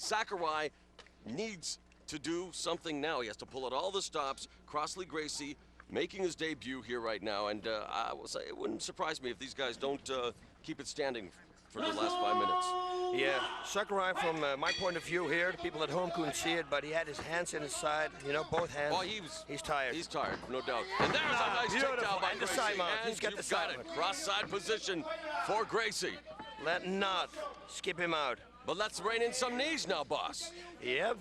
Sakurai needs to do something now. He has to pull out all the stops. Crossley Gracie making his debut here right now, and I will say it wouldn't surprise me if these guys don't keep it standing for the last 5 minutes. Yeah, Sakurai, from my point of view here, the people at home couldn't see it, but he had his hands in his side, you know, both hands. Oh, he's tired. He's tired, no doubt. And there's a nice takedown by and the Gracie. side mount. And He's got the side mount. Cross-side position for Gracie. Let not skip him out. But let's rein in some knees now, boss. Yeah,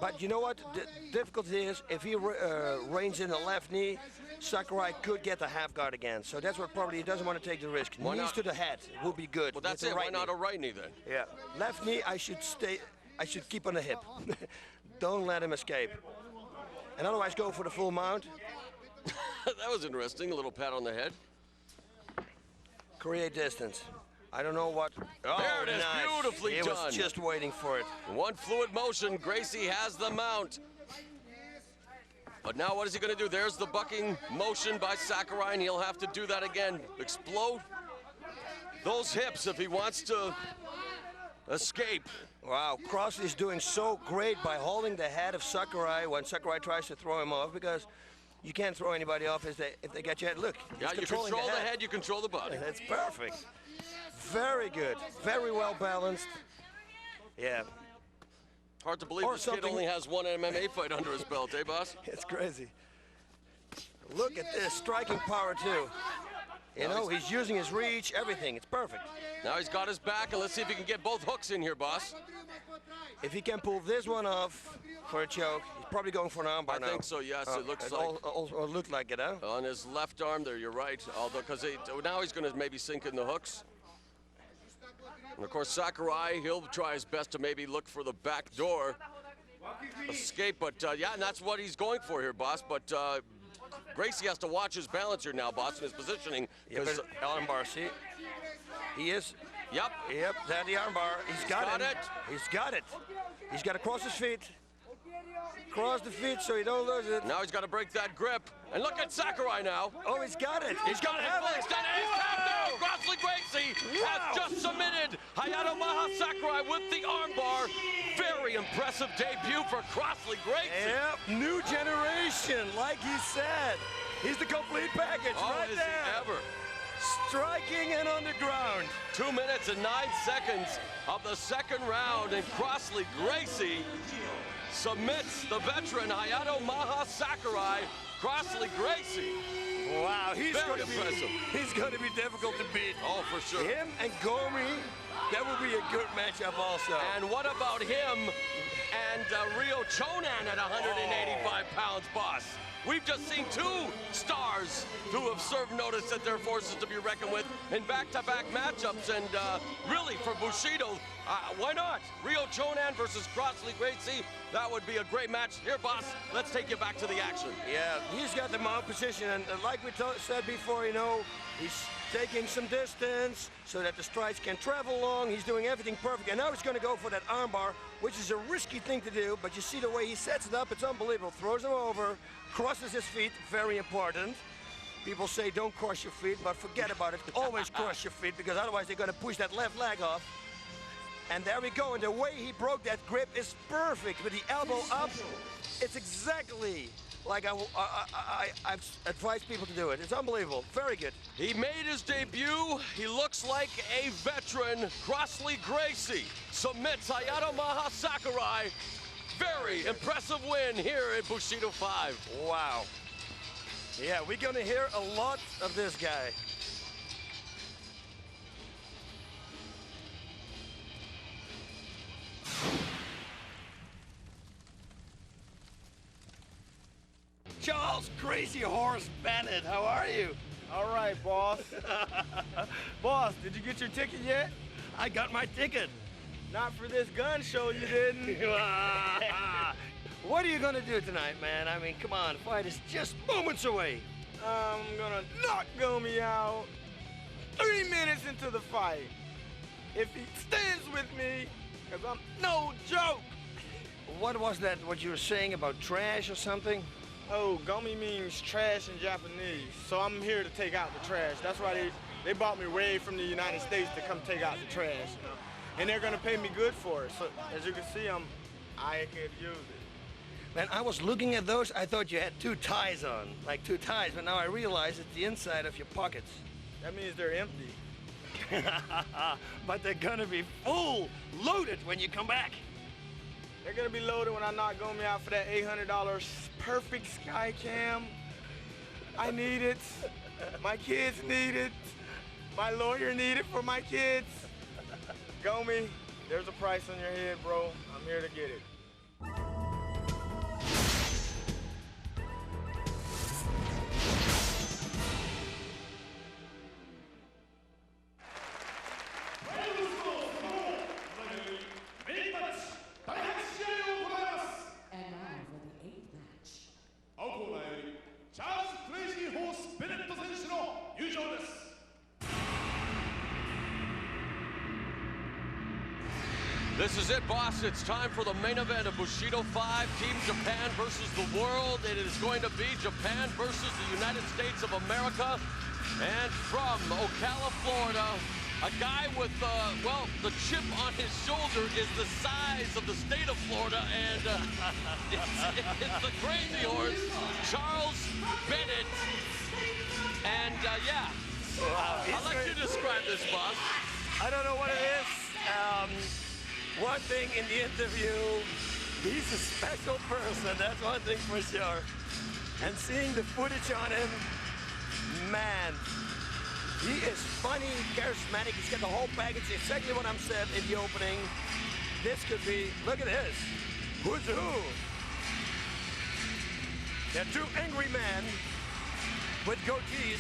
but you know what? The difficulty is, if he reins in the left knee, Sakurai could get the half guard again. So that's what probably he doesn't want to take the risk. Why Knees not? to the head will be good. Well, that's it. Why not a right knee then? Yeah, left knee, I should keep on the hip. Don't let him escape. And otherwise go for the full mount. That was interesting, a little pat on the head. Create distance. I don't know what. Oh, there it is, nice. beautifully done. He was just waiting for it. One fluid motion, Gracie has the mount. But now what is he gonna do? There's the bucking motion by Sakurai, and he'll have to do that again. Explode those hips if he wants to escape. Wow, Crossley is doing so great by holding the head of Sakurai when Sakurai tries to throw him off, because you can't throw anybody off if they get your head. Look, yeah, you control the head, you control the body. That's perfect. Very good, very well balanced. Yeah. Hard to believe this kid only has one MMA fight under his belt, eh, boss? It's crazy. Look at this, striking power too. You know, he's using his reach, everything, it's perfect. Now he's got his back, and let's see if he can get both hooks in here, boss. If he can pull this one off for a choke, he's probably going for an armbar now. I think so, yes, it looks like. Also looked like it, huh? On his left arm there, you're right. Although, because now he's going to maybe sink in the hooks. And of course, Sakurai, he'll try his best to maybe look for the back door escape, but yeah, and that's what he's going for here, boss. But Gracie has to watch his balance here now, boss, and his positioning. Yeah, armbar, see? He is. Yep. Yep, there's the armbar. He's got it. He's got it. He's got to cross his feet. Cross the feet so he don't lose it. Now he's got to break that grip. And look at Sakurai now. Oh, he's got it. He's got it. He's done it. He's tapped out. Crossley Gracie has just submitted Hayato Maha Sakurai with the armbar. Very impressive debut for Crossley Gracie. Yep, new generation, like he said. He's the complete package right there. He ever. Striking and on the ground. 2 minutes and 9 seconds of the second round, and Crossley Gracie submits the veteran Hayato Maha Sakurai. Crossley Gracie. Wow, he's going to be difficult to beat. Oh, for sure. Him and Gomi, that would be a good matchup also. And what about him and Ryo Chonan at 185 pounds, boss? We've just seen two stars who have served notice that they're forces to be reckoned with in back-to-back matchups. And really, for Bushido, why not? Ryo Chonan versus Crossley Gracie. That would be a great match. Here, boss, let's take you back to the action. Yeah, he's got the mount position, and like we said before, you know, he's taking some distance so that the strides can travel long. He's doing everything perfect, and now he's going to go for that armbar, which is a risky thing to do, but you see the way he sets it up, it's unbelievable. Throws him over, crosses his feet, very important. People say don't cross your feet, but forget about it. Always cross your feet, because otherwise they're going to push that left leg off. And there we go, and the way he broke that grip is perfect. With the elbow up, it's exactly like I've advised people to do it. It's unbelievable, very good. He made his debut. He looks like a veteran. Crossley Gracie submits Hayato Maha Sakurai. Very impressive win here at Bushido 5. Wow. Yeah, we're gonna hear a lot of this guy. Charles Crazy Horse Bennett, how are you? All right, boss. Boss, did you get your ticket yet? I got my ticket. Not for this gun show, you didn't. What are you gonna do tonight, man? I mean, come on, the fight is just moments away. I'm gonna knock Gomi out 3 minutes into the fight. If he stands with me, because I'm no joke. What was that, what you were saying about trash or something? Oh, Gomi means trash in Japanese, so I'm here to take out the trash. That's why they brought me way from the United States to come take out the trash. and they're gonna pay me good for it. So as you can see, I could use it. Man, I was looking at those, I thought you had two ties on, like two ties, but now I realize it's the inside of your pockets. That means they're empty. But they're gonna be full loaded when you come back. They're gonna be loaded when I knock Gomi out for that $800 perfect sky cam. I need it. My kids need it. My lawyer need it for my kids. Gomi, there's a price on your head, bro. I'm here to get it. This is it, boss. It's time for the main event of Bushido 5, Team Japan versus the world. It is going to be Japan versus the United States of America. And from Ocala, Florida, a guy with, well, the chip on his shoulder is the size of the state of Florida, and it's the crazy horse, Charles Bennett. And, yeah, Wow, I'll let you describe this, boss. I don't know what it is. One thing in the interview, he's a special person, that's one thing for sure. And seeing the footage on him, man, he is funny, charismatic, he's got the whole package, exactly what I'm said in the opening. This could be, look at this, who's who? They're two angry men with goatees.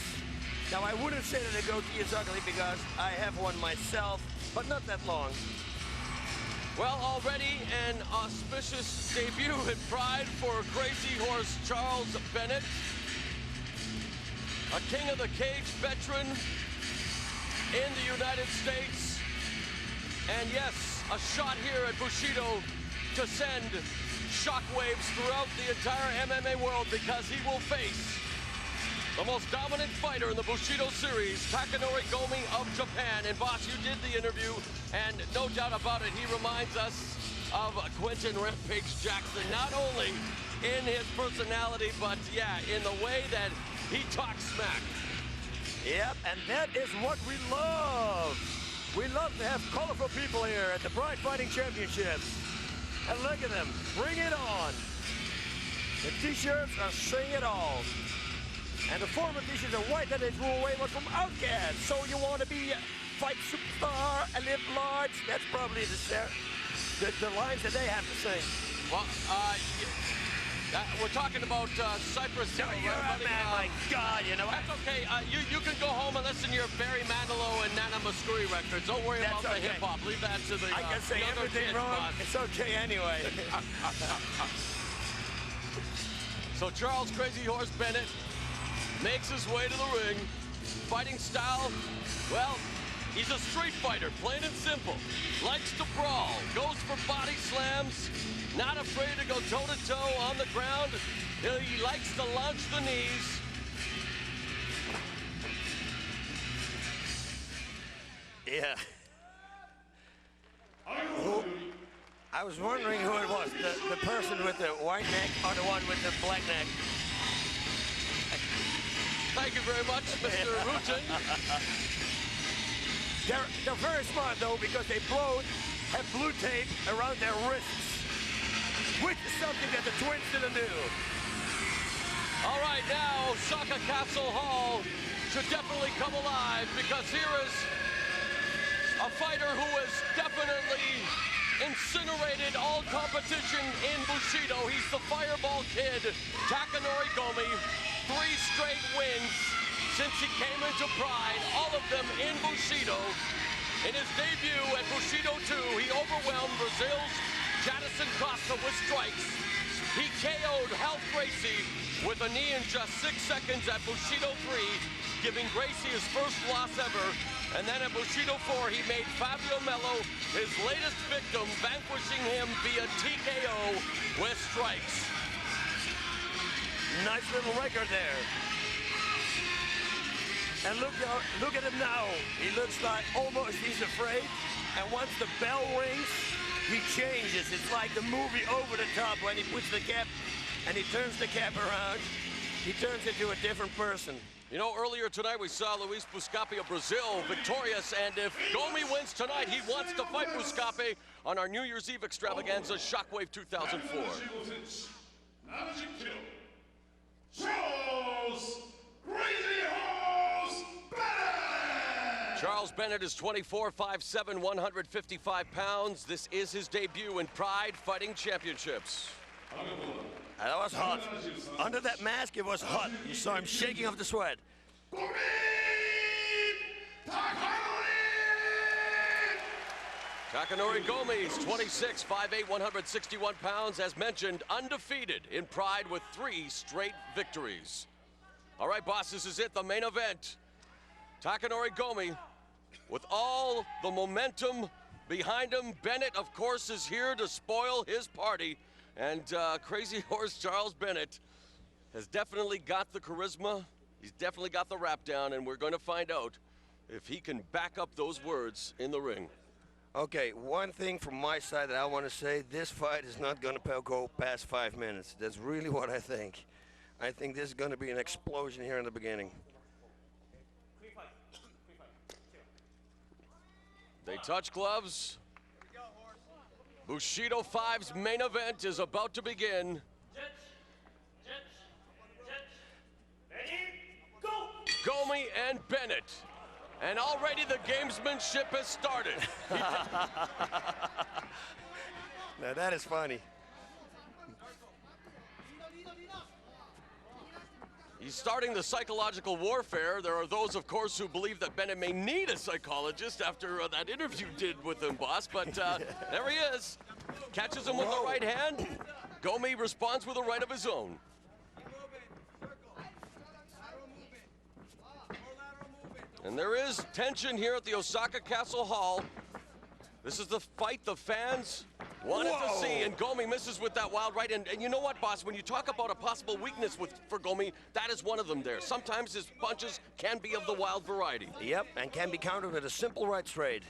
Now I wouldn't say that a goatee is ugly because I have one myself, but not that long. Well, already an auspicious debut in Pride for crazy horse Charles Bennett. A king of the cage veteran in the United States. And yes, a shot here at Bushido to send shockwaves throughout the entire MMA world because he will face the most dominant fighter in the Bushido series, Takanori Gomi of Japan. And boss, you did the interview, and no doubt about it, he reminds us of Quentin Rampage Jackson, not only in his personality, but yeah, in the way that he talks smack. Yep, and that is what we love. We love to have colorful people here at the Pride Fighting Championships. And look at them, bring it on. The t-shirts are saying it all. And the former t-shirts are white, that is Wu Wei was from Outcast. So you want to be a fight superstar and live large? That's probably the lines that they have to sing. Well, we're talking about Cypress Hill. You're a man, my God, you know. That's okay. You can go home and listen to your Barry Manilow and Nana Muscuri records. Don't worry about the hip-hop. Leave that to the I can say younger everything kids, wrong. boss. It's okay anyway. So Charles Crazy Horse Bennett makes his way to the ring. Fighting style, well, he's a street fighter, plain and simple. Likes to brawl, goes for body slams, not afraid to go toe-to-toe on the ground. He likes to launch the knees. Yeah. I was wondering who it was, the person with the white neck or the one with the black neck. Thank you very much, Mr. Ruchin. They're very smart though, because they both have blue tape around their wrists, which is something that the twins didn't do. All right, now Saka Castle Hall should definitely come alive, because here is a fighter who has definitely incinerated all competition in Bushido. He's the Fireball Kid, Takanori Gomi. 3 straight wins since he came into Pride, all of them in Bushido. In his debut at Bushido 2, he overwhelmed Brazil's Jadison Costa with strikes. He KO'd Health Gracie with a knee in just 6 seconds at Bushido 3, giving Gracie his first loss ever. And then at Bushido 4, he made Fabio Melo his latest victim, vanquishing him via TKO with strikes. Nice little record there. And look at him now. He looks like almost he's afraid. And once the bell rings, he changes. It's like the movie Over the Top when he puts the cap and he turns the cap around. He turns into a different person. You know, earlier tonight we saw LUIZ Buscapi of Brazil victorious, and if Gomi wins tonight, he wants to fight Buscapi on our New Year's Eve extravaganza, Shockwave 2004. Charles Bennett is 24, 5'7", 155 pounds. This is his debut in Pride Fighting Championships. And that was hot. Under that mask, it was hot. You saw him shaking off the sweat. Takanori Gomi is 26, 5'8", 161 pounds, as mentioned, undefeated in Pride with 3 straight victories. All right, boss, this is it, the main event. Takanori Gomi, with all the momentum behind him. Bennett, of course, is here to spoil his party. And Crazy Horse Charles Bennett has definitely got the charisma. He's definitely got the rap down, and we're going to find out if he can back up those words in the ring. Okay, one thing from my side that I want to say, this fight is not going to go past 5 minutes. That's really what I think. I think this is going to be an explosion here in the beginning. They touch gloves. Bushido 5's main event is about to begin. Gomi and Bennett. And already the gamesmanship has started. Now that is funny. He's starting the psychological warfare. There are those, of course, who believe that Bennett may need a psychologist after that interview did with him, boss. But there he is. Catches him with the right hand. Gomi responds with a right of his own. And there is tension here at the Osaka Castle Hall. This is the fight the fans wanted to see, and Gomi misses with that wild right. And you know what, boss? When you talk about a possible weakness for Gomi, that is one of them there. Sometimes his punches can be of the wild variety. Yep, and can be countered with a simple right straight.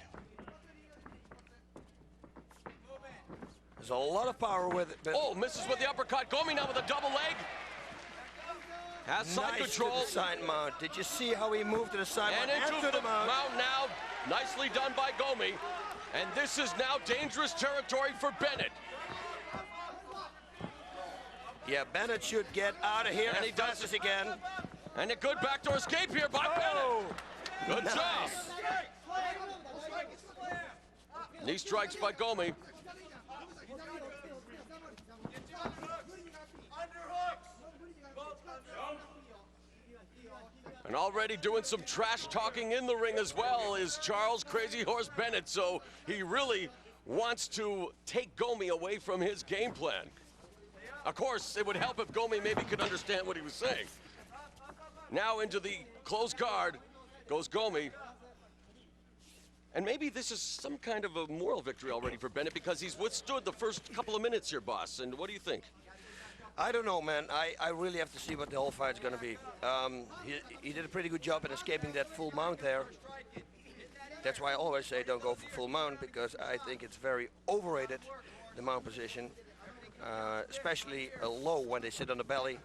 There's a lot of power with it. Oh, misses with the uppercut. Gomi now with a double leg. Has side control. To the side mount. Did you see how he moved to the side and mount? into the mount now. Nicely done by Gomi. And this is now dangerous territory for Bennett. Yeah, Bennett should get out of here and as he fast does as he can. And a good backdoor escape here by Bennett. Good job. Knee strikes by Gomi. And already doing some trash talking in the ring as well is Charles Crazy Horse Bennett. So he really wants to take Gomi away from his game plan. Of course, it would help if Gomi maybe could understand what he was saying. Now into the closed guard goes Gomi. And maybe this is some kind of a moral victory already for Bennett because he's withstood the first couple of minutes here, boss. And what do you think? I don't know, man. I really have to see what the whole fight's going to be. He did a pretty good job in escaping that full mount there. That's why I always say don't go for full mount, because I think it's very overrated, the mount position. Especially low when they sit on the belly.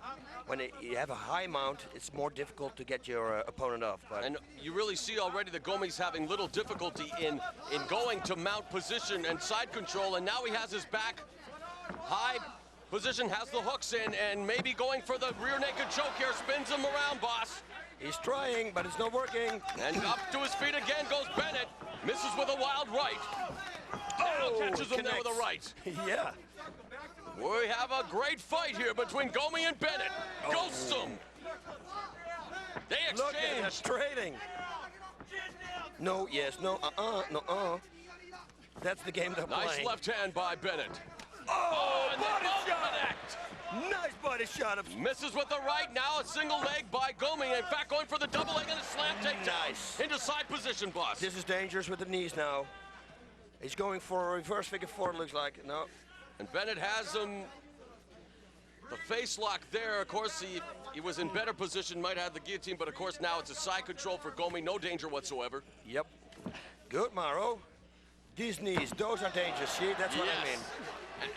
When you have a high mount, it's more difficult to get your opponent off. But and you really see already that Gomi's having little difficulty in going to mount position and side control, and now he has his back high position, has the hooks in, and maybe going for the rear naked choke here. Spins him around, boss. He's trying, but it's not working. And up to his feet again goes Bennett. Misses with a wild right. Now catches him there with a right. Yeah. We have a great fight here between Gomi and Bennett. Ghosts him. They exchange. Look at that trading. No, yes, no, no, That's the game they're playing. Nice left hand by Bennett. Oh, and body they shot. connect. Nice body shot. Misses with the right. Now a single leg by Gomi. In fact, going for the double leg and a slam takedown. Nice. Into side position, boss. This is dangerous with the knees now. He's going for a reverse figure four, it looks like. No. And Bennett has him. The face lock there. Of course, he was in better position, might have the guillotine, but of course now it's a side control for Gomi. No danger whatsoever. Yep. Good, Mauro. these knees, those are dangerous. See, that's what I mean.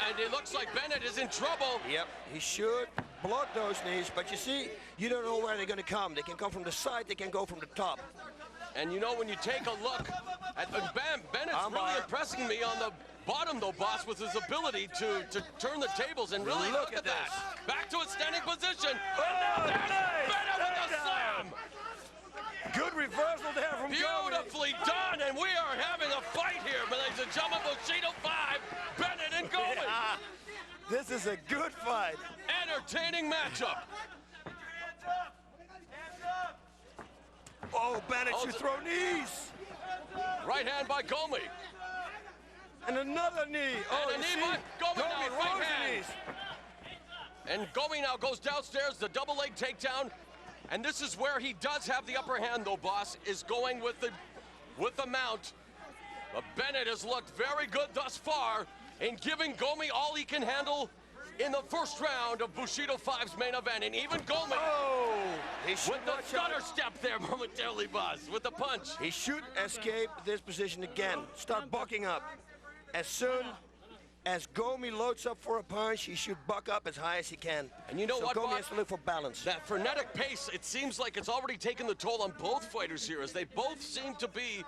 And it looks like Bennett is in trouble. Yep, he should block those knees, but you see, you don't know where they're going to come. They can come from the side, they can go from the top. And you know, when you take a look at Bennett's really impressing me on the bottom, though, boss, with his ability to turn the tables and really look at that. Back to a standing position. Oh, and there's Bennett with a slam. Good reversal there from Beautifully done, and we are having a fight here, ladies and gentlemen. Bushido 5, Bennett and Gomi. Yeah, this is a good fight. Entertaining matchup. Oh, Bennett should throw knees. Right hand by Gomi. And another knee. And a knee by Gomi now, right hand. Knees. And Gomi now goes downstairs, the double leg takedown. And this is where he does have the upper hand, though, boss, is going with the mount. But Bennett has looked very good thus far in giving Gomi all he can handle in the first round of Bushido 5's main event. And even Gomi, with the stutter step there momentarily, boss, with the punch. He should escape this position again. Start bucking up. As soon as Gomi loads up for a punch, he should buck up as high as he can. And you know what, Gomi has to look for balance. That frenetic pace, it seems like it's already taken the toll on both fighters here, as they both seem to be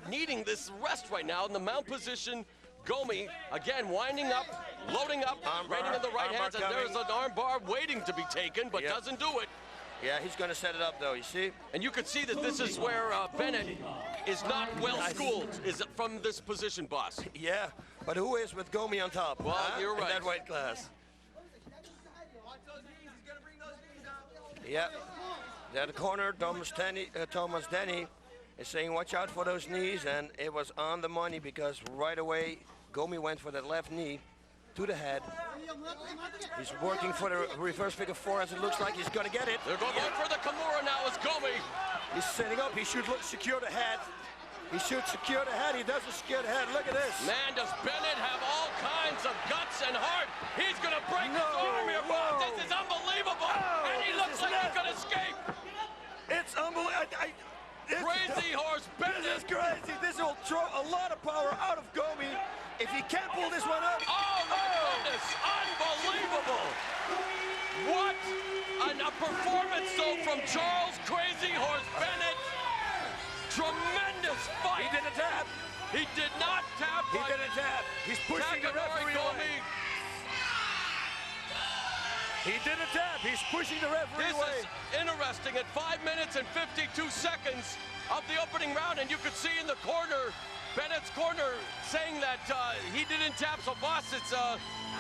needing this rest right now in the mount position. Gomi, again, winding up, loading up, landing in the right hands, and there's an arm bar waiting to be taken, but doesn't do it. Yeah, he's going to set it up, though, you see? And you can see that this is where Bennett is not well schooled, is from this position, boss. Yeah, but who is with Gomi on top? Well, you're right. In that weight class. Yeah, that corner, Thomas Denny is saying, watch out for those knees, and it was on the money because right away, Gomi went for that left knee to the head. He's working for the reverse figure four as it looks like he's gonna get it. They're going for the Kimura now as Gomi. He's setting up, he should secure the head. He should secure the head, he doesn't secure the head, look at this. Man, does Bennett have all kinds of guts and heart. He's gonna break his arm here, boss. This is unbelievable. And he looks like he's gonna escape. It's unbelievable. Crazy Horse Bennett. This is crazy. This will throw a lot of power out of Gomi. If he can't pull this one up. Oh my goodness, unbelievable. What a performance though from Charles Crazy Horse Bennett. Tremendous fight. He didn't tap. He did not tap. He didn't tap. He's pushing the referee away. He didn't tap. He's pushing the referee away. This is interesting. At 5 minutes and 52 seconds of the opening round, and you could see in the corner, Bennett's corner, saying that he didn't tap. So, boss, it's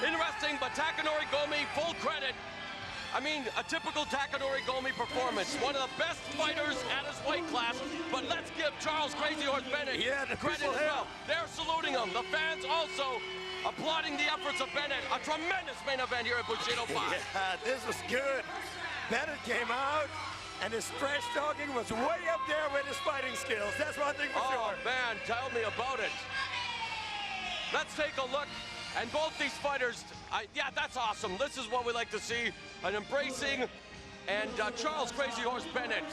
interesting, but Takanori Gomi, full credit. I mean, a typical Takanori Gomi performance. One of the best fighters at his weight class, but let's give Charles Crazy Horse Bennett credit as well. They're saluting him. The fans also applauding the efforts of Bennett. A tremendous main event here at Bushido 5. Yeah, this was good. Bennett came out, and his trash talking was way up there with his fighting skills. That's one thing for sure. Oh, man, tell me about it. Let's take a look. And both these fighters, yeah, that's awesome. This is what we like to see, an embracing. And Charles Crazy Horse Bennett,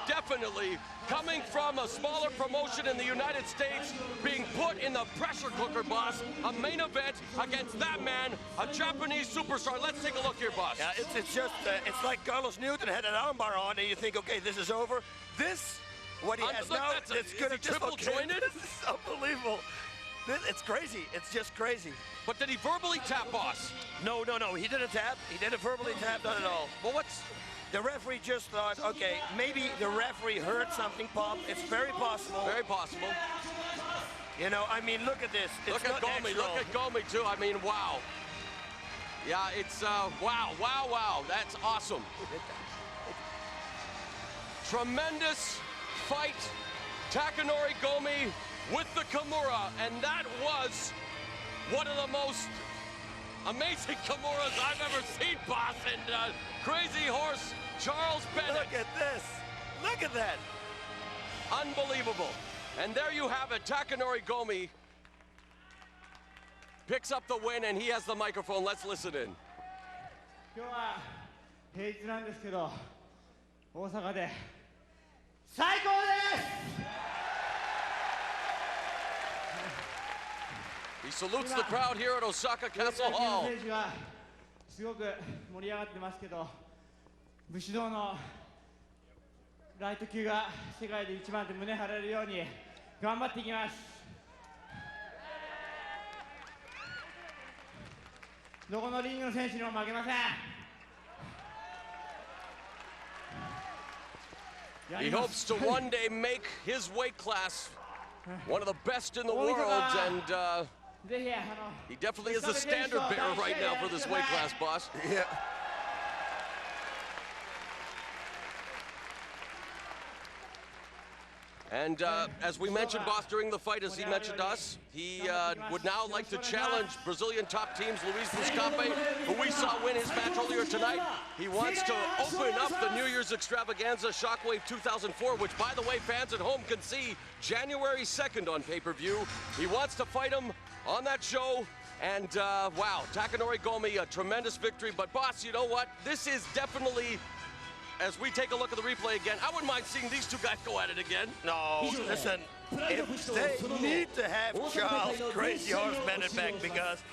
definitely coming from a smaller promotion in the United States, being put in the pressure cooker, boss. A main event against that man, a Japanese superstar. Let's take a look here, boss. Yeah, it's just, it's like Carlos Newton had an armbar on, and you think, okay, this is over. This, what he has now, it's going to triple jointed. This is unbelievable. It's crazy. It's just crazy. But did he verbally tap, boss? No. He didn't tap. He didn't verbally tap, not at all. Well, what's... The referee just thought, okay, maybe the referee heard something pop. It's very possible. Very possible. You know, I mean, look at this. It's look at Gomi. Look at Gomi, too. I mean, wow. Yeah, it's, wow. That's awesome. Tremendous fight. Takanori Gomi with the Kimura, and that was one of the most amazing Kimuras I've ever seen, boss. And Crazy Horse Charles Bennett. Look at this. Look at that. Unbelievable. And there you have it. Takanori Gomi picks up the win, and he has the microphone. Let's listen in. 今日は平日なんですけど、大阪で最高です。He salutes the crowd here at Osaka Castle Hall. 選手がすごく盛り上がってますけど、武士道のライト級が世界で一番って胸張れるように頑張っていきます。どこのリングの選手にも負けません。 He hopes to one day make his weight class one of the best in the world, and he definitely is the standard bearer right now for this weight class, boss. Yeah. And as we mentioned, boss, during the fight, as he mentioned to us, he would now like to challenge Brazilian top teams, LUIZ Buscape, who we saw win his match earlier tonight. He wants to open up the New Year's extravaganza Shockwave 2004, which, by the way, fans at home can see January 2nd on pay-per-view. He wants to fight him on that show. And wow, Takanori Gomi, a tremendous victory. But boss, you know what? This is definitely, as we take a look at the replay again, I wouldn't mind seeing these two guys go at it again. No, listen, they need to have Charles Crazy Horse Bennett back because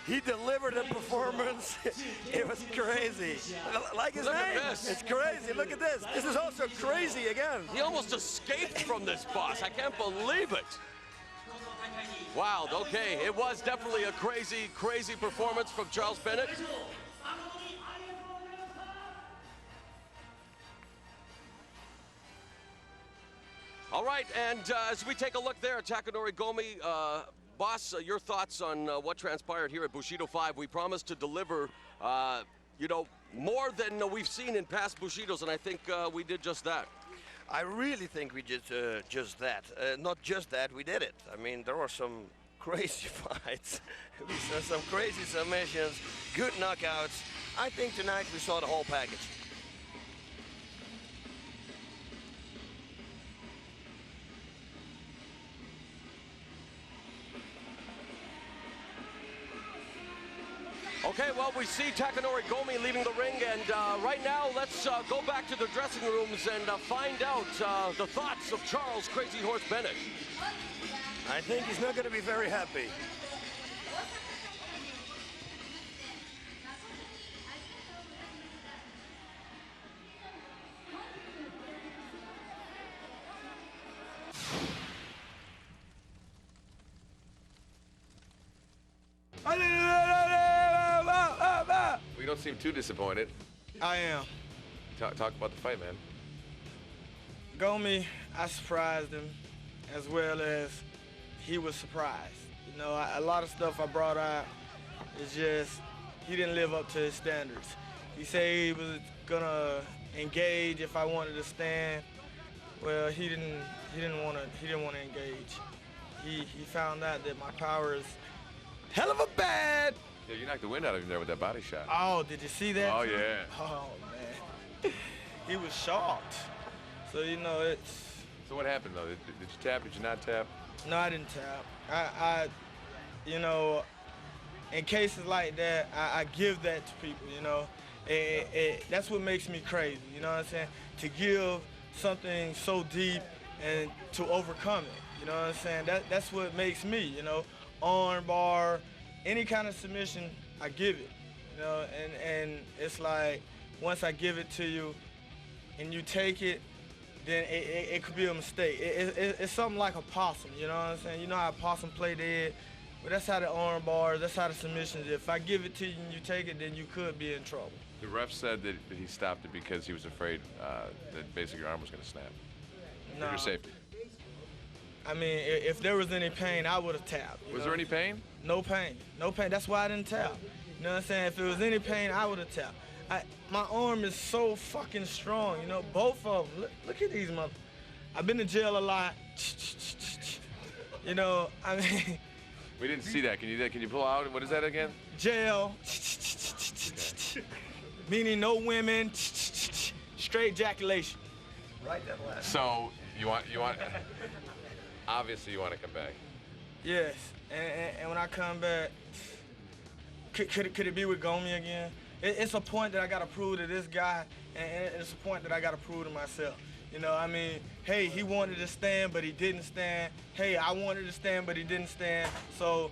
he delivered a performance. It was crazy. Like his name, it's crazy. Look at this. This is also crazy again. He almost escaped from this, boss. I can't believe it. Wow, okay, it was definitely a crazy, crazy performance from Charles Bennett. All right, and as we take a look there at Takanori Gomi, boss, your thoughts on what transpired here at Bushido 5. We promised to deliver, you know, more than we've seen in past Bushidos, and I think we did just that. I really think we did just that. Not just that, we did it. I mean, there were some crazy fights. We saw some crazy submissions, good knockouts. I think tonight we saw the whole package. Okay, well, we see Takanori Gomi leaving the ring, and right now, let's go back to the dressing rooms and find out the thoughts of Charles Crazy Horse Bennett. I think he's not going to be very happy. You don't seem too disappointed. I am. Talk about the fight, man. Gomi, I surprised him as well as he was surprised. You know, a lot of stuff I brought out is just he didn't live up to his standards. He said he was gonna engage if I wanted to stand. Well, he didn't want to engage. He found out that my power is hell of a bad. Yeah, you knocked the wind out of him there with that body shot. Oh, did you see that? Oh, yeah. Oh, man. He was shocked. So, you know, it's... So what happened, though? Did you tap? Did you not tap? No, I didn't tap. I you know, in cases like that, I give that to people, you know. That's what makes me crazy, you know what I'm saying? To give something so deep and to overcome it, you know what I'm saying? That's what makes me, you know. Arm bar, any kind of submission, I give it, you know, and it's like, once I give it to you and you take it, then it could be a mistake. It's something like a possum, you know what I'm saying? You know how a possum play dead? But that's how the arm bars, that's how the submissions, if I give it to you and you take it, then you could be in trouble. The ref said that he stopped it because he was afraid that basically your arm was going to snap. No. For your safety. I mean, if there was any pain, I would have tapped. Was there any pain? No pain. No pain. That's why I didn't tap. You know what I'm saying? If there was any pain, I would have tapped. My arm is so fucking strong, you know, both of them. Look at these mother. I've been to jail a lot. You know, I mean. We didn't see that. Can you pull out? What is that again? Jail. Meaning no women. Straight ejaculation. Right that last. So you want obviously you want to come back. Yes, and when I come back, could it be with Gomi again? It's a point that I gotta prove to this guy, and it's a point that I gotta prove to myself. You know, I mean, hey, he wanted to stand, but he didn't stand. Hey, I wanted to stand, but he didn't stand. So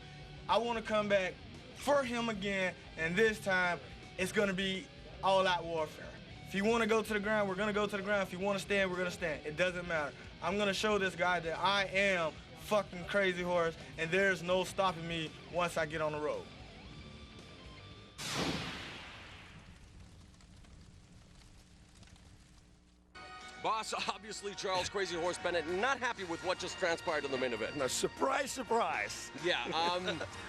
I want to come back for him again, and this time it's going to be all-out warfare. If you want to go to the ground, we're going to go to the ground. If you want to stand, we're going to stand. It doesn't matter. I'm going to show this guy that I am fucking Crazy Horse, and there's no stopping me once I get on the road. Boss, obviously Charles Crazy Horse Bennett not happy with what just transpired in the main event. Now, surprise, surprise. Yeah,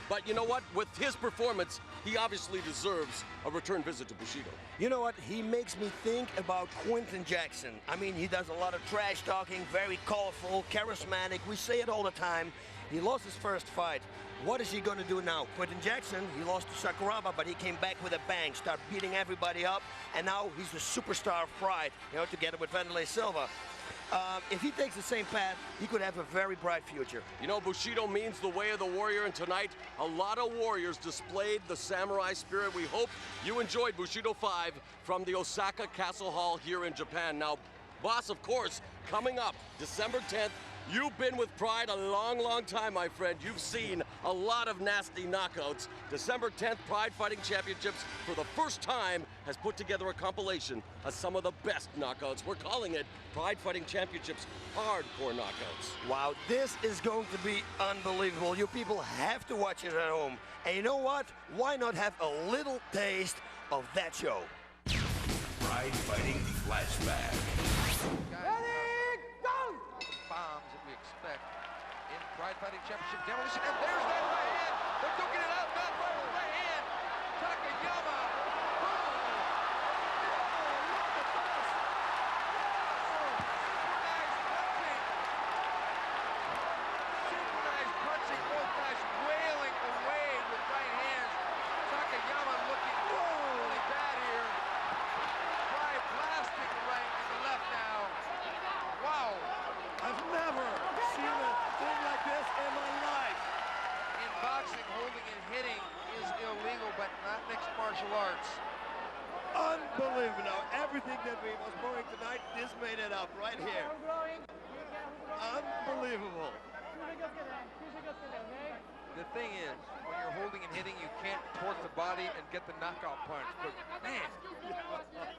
but you know what? With his performance, he obviously deserves a return visit to Bushido. You know what? He makes me think about Quentin Jackson. I mean, he does a lot of trash talking, very colorful, charismatic. We say it all the time. He lost his first fight. What is he going to do now? Quentin Jackson, he lost to Sakuraba, but he came back with a bang, start beating everybody up, and now he's the superstar of Pride, you know, together with Vanderlei Silva. If he takes the same path, he could have a very bright future. You know, Bushido means the way of the warrior, and tonight, a lot of warriors displayed the samurai spirit. We hope you enjoyed Bushido 5 from the Osaka Castle Hall here in Japan. Now, boss, of course, coming up December 10th, you've been with Pride a long, long time, my friend. You've seen a lot of nasty knockouts. December 10th, Pride Fighting Championships, for the first time, has put together a compilation of some of the best knockouts. We're calling it Pride Fighting Championships Hardcore Knockouts. Wow, this is going to be unbelievable. You people have to watch it at home. And you know what? Why not have a little taste of that show? Pride Fighting Flashback. Bombs that we expect in Pride Fighting Championship demolition, and there's that right hand. They're duking it out, not right with the right hand. Takayama. Boom. Synchronized punching, both guys wailing away with right hands. Takayama looking really bad here. Pride blasting the right and the left now. Wow. I've never seen a thing like this in my life. In boxing, holding and hitting is illegal, but not mixed martial arts. Unbelievable. Now, everything that we was going tonight, this made it up right here. Unbelievable. The thing is, when you're holding and hitting, you can't torque the body and get the knockout punch. But man,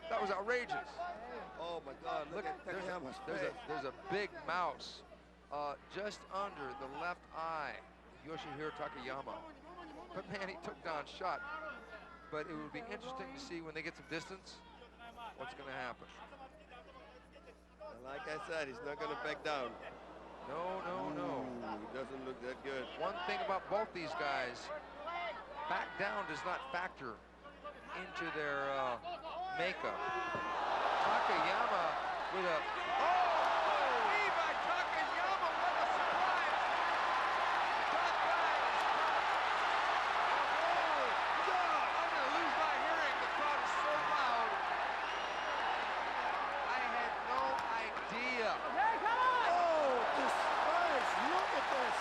that was outrageous. Oh my God, look at Takayama's face. There's a big mouse just under the left eye, Yoshihiro Takayama. But man, he took down shot. But it would be interesting to see when they get some distance, what's going to happen. Like I said, he's not going to back down. No, no, no. He doesn't look that good. One thing about both these guys, back down does not factor into their makeup. Takayama with a... Oh! Knee by Takayama, what a surprise! That guy is... Oh, God! I'm going to lose my hearing. The crowd is so loud. I had no idea. Oh, this face, look at this.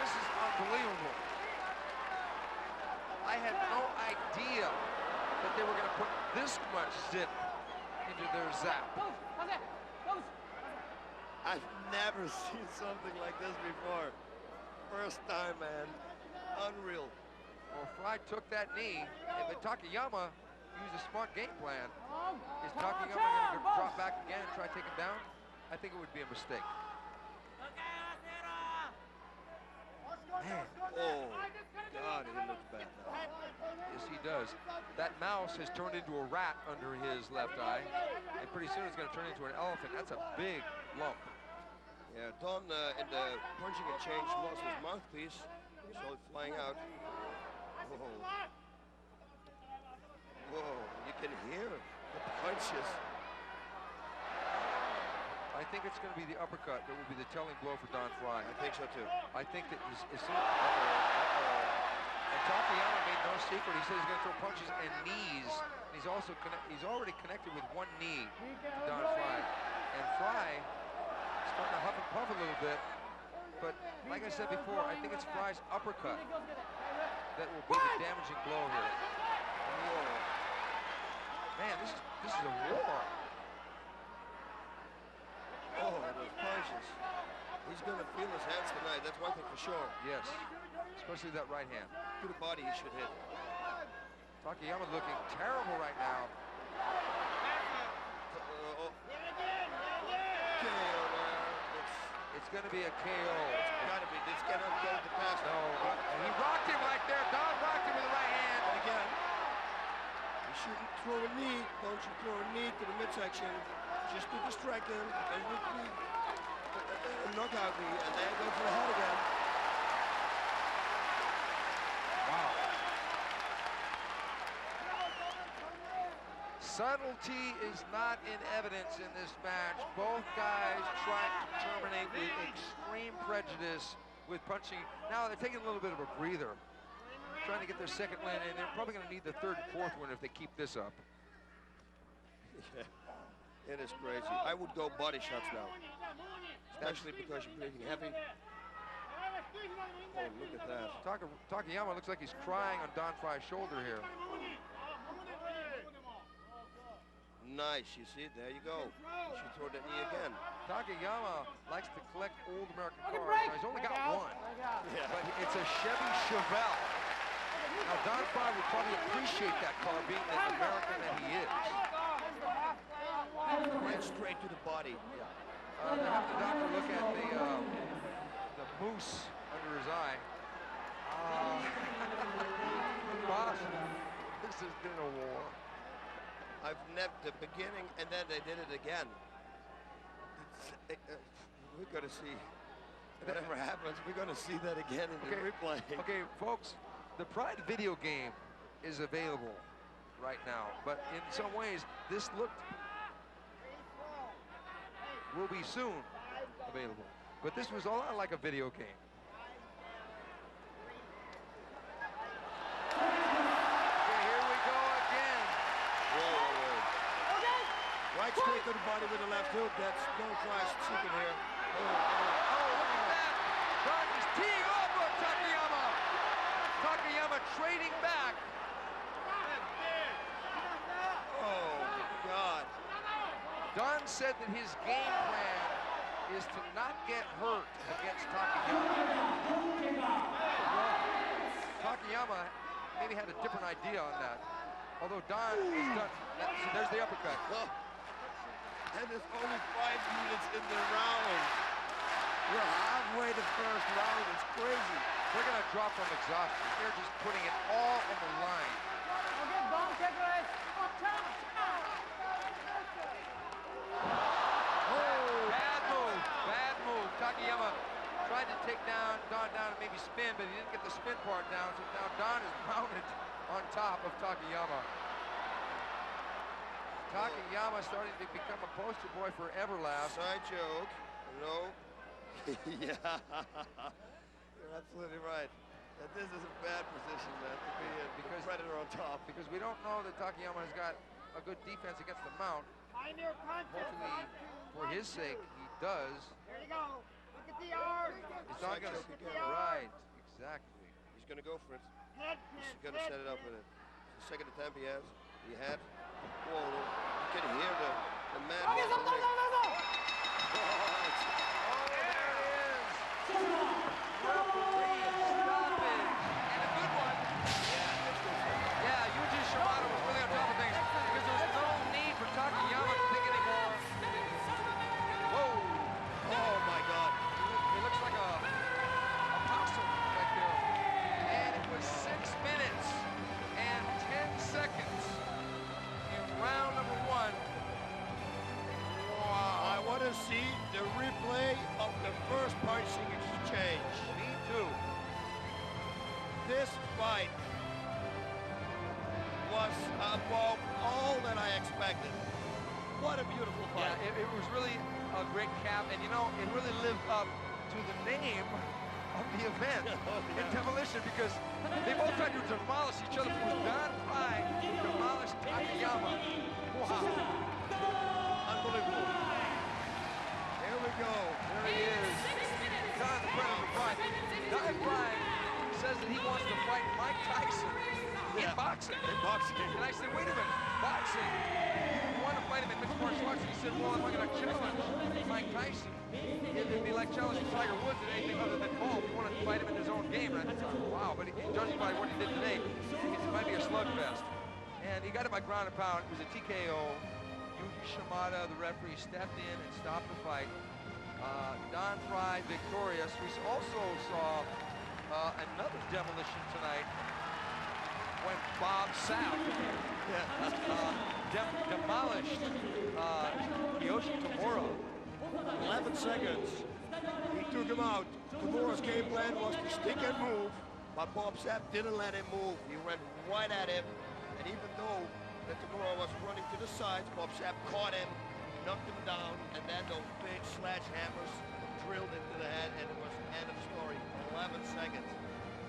This is unbelievable. I had no idea that they were going to put this much zip into their zap. I've never seen something like this before. First time, man. Unreal. Well, Fry took that knee, but Takayama used a smart game plan. Is Takayama going to drop back again and try to take him down? I think it would be a mistake. Man. Oh, God, he looks bad now. Yes, he does. That mouse has turned into a rat under his left eye, and pretty soon it's going to turn into an elephant. That's a big lump. Yeah, Don in the punching and change lost his mouthpiece, so it's flying out. Whoa. Whoa, you can hear the punches. I think it's going to be the uppercut that will be the telling blow for Don Fry. I think so too. I think that as soon and Takayama made no secret. He said he's going to throw punches and knees. He's also he's already connected with one knee to Don Fry. And Fry is starting to huff and puff a little bit. But like I said before, I think it's Fry's uppercut that will be the damaging blow here. Whoa. Man, this is a war. Oh, those punches. He's going to feel his hands tonight. That's one thing for sure. Yes, especially that right hand. To the body he should hit. Takayama looking terrible right now. KO there. It's going to be a KO. It's got to be. This cannot go to pass. No, and he rocked him right there. Don rocked him with the right hand. And again, you shouldn't throw a knee. Don't you throw a knee to the midsection just to distract him. And it would be a knockout knee, and then go for the head again. Wow. Subtlety is not in evidence in this match. Both guys trying to terminate with extreme prejudice with punching. Now they're taking a little bit of a breather, trying to get their second win, and they're probably going to need the third and fourth win if they keep this up. Yeah, it is crazy. I would go body shots now, especially because you're breathing heavy. Oh, look at that. Takayama looks like he's crying on Don Frye's shoulder here. Nice, you see, there you go. You should throw that knee again. Takayama likes to collect old American cars. Now, he's only got one, but it's a Chevy Chevelle. Now, Don Frye would probably appreciate that car being the American that he is. Went straight to the body. They're having the doctor look at the moose under his eye. Boss, this has been a war. I've never, the beginning, and then they did it again. We're going to see, whatever happens, we're going to see that again in the replay. Okay, folks, the Pride video game is available right now, but in some ways, this will be soon available. But this was a lot like a video game. Right straight to the body with the left hook. That's Don Frye's secret here. Oh, look at that. Don is teeing off of Takayama. Takayama trading back. Oh, God. Don said that his game plan is to not get hurt against Takayama. Well, Takayama maybe had a different idea on that. Although Don is done. So there's the uppercut. And there's only 5 minutes in the round. We're halfway the first round. It's crazy. They're going to drop from exhaustion. They're just putting it all on the line. Oh, bad move. Takayama tried to take Don down and maybe spin, but he didn't get the spin part down, so now Don is mounted on top of Takayama. Takayama starting to become a poster boy for Everlast. Side choke. No. Yeah. You're absolutely right. That this is a bad position, man, to be in. Because Predator on top. Because we don't know that Takayama has got a good defense against the mount. Hopefully, for his sake, he does. There you go. Look at the arm. It's not going to right. Exactly. He's going to go for it. He's going to set it up with it. It's the second attempt he has. He had. Whoa, you can hear the man. Oh, there it is. Referee stoppage. And a good one. Yeah, Yuji Shimada was really on top of things because there was no need for Takayama to think anymore. Whoa. Oh, my God. It looks like a possum right there. And it was 6 minutes and 10 seconds in round number 1. Wow. I want to see the replay of the first punching exchange. Me too. This fight was above all that I expected. What a beautiful fight. Yeah, it was really a great cap, and you know, it really lived up to the name of the event in Demolition, because they both tried to demolish each other. Don Frye demolished Takayama. Wow. Unbelievable. Here we go. There he is. Don the Predator Frye. Don Frye says that he wants to fight Mike Tyson in boxing. In boxing. And I said, wait a minute, boxing? You want to fight fight him in mixed martial arts. He said, well, if I'm going to challenge Mike Tyson, it'd be like challenging Tiger Woods at anything other than golf. He wanted to fight him in his own game. And I thought, wow, but judging by what he did today, it might be a slugfest. And he got it by ground and pound. It was a TKO. Yuki Shimada, the referee, stepped in and stopped the fight. Don Frye victorious. We also saw another demolition tonight when Bob Sapp demolished Kiyoshi Tamura. 11 seconds. He took him out. Tamura's game plan was to stick and move, but Bob Sapp didn't let him move. He went right at him, and even though that Tamura was running to the sides, Bob Sapp caught him, knocked him down, and then those big sledgehammers drilled into the head, and it was the end of the story. 11 seconds.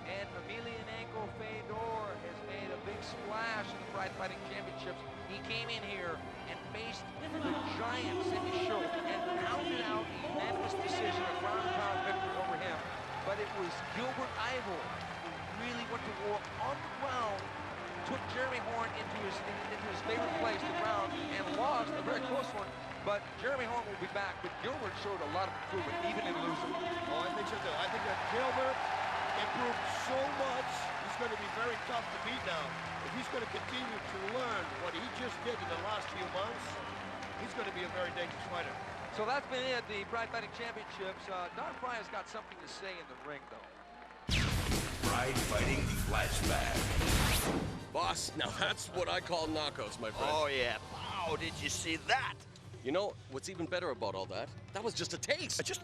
And Emelianenko Fedor has made a big splash in the Pride Fighting Championships. He came in here and faced the giant Simi Schultz and pounded out a unanimous decision, a ground and pound victory over him. But it was Gilbert Ivel who really went to war on the ground, took Jeremy Horn into his favorite place, the ground, and lost a very close one. But Jeremy Horn will be back, but Gilbert showed a lot of improvement, even in losing. Oh, I think so too. I think that Gilbert improved so much, he's going to be very tough to beat now. If he's going to continue to learn what he just did in the last few months, he's going to be a very dangerous fighter. So that's been it, the Pride Fighting Championships. Don Frye has got something to say in the ring, though. Pride Fighting Flashback. Boss, now that's what I call knockouts, my friend. Oh, yeah. Wow, did you see that? You know, what's even better about all that? That was just a taste. Just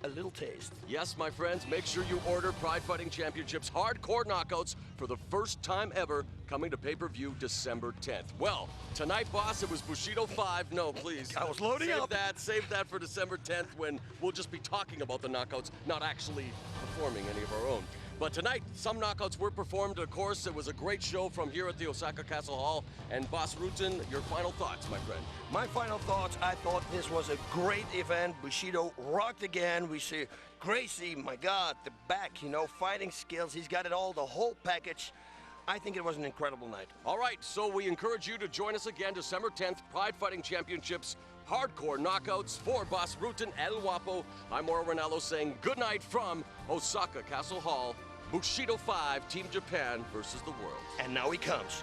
a little taste. Yes, my friends, make sure you order Pride Fighting Championships Hardcore Knockouts for the first time ever, coming to pay-per-view December 10th. Well, tonight, boss, it was Bushido 5. No, please. I was loading up. Save that for December 10th when we'll just be talking about the knockouts, not actually performing any of our own. But tonight, some knockouts were performed. Of course, it was a great show from here at the Osaka Castle Hall. And Boss Rutan, your final thoughts, my friend. My final thoughts, I thought this was a great event. Bushido rocked again. We see Gracie, my God, the back, you know, fighting skills. He's got it all, the whole package. I think it was an incredible night. All right, so we encourage you to join us again December 10th, Pride Fighting Championships, Hardcore Knockouts for Boss Rutan El Guapo. I'm Mauro Ranallo saying good night from Osaka Castle Hall. Bushido 5, Team Japan versus the world. And now he comes.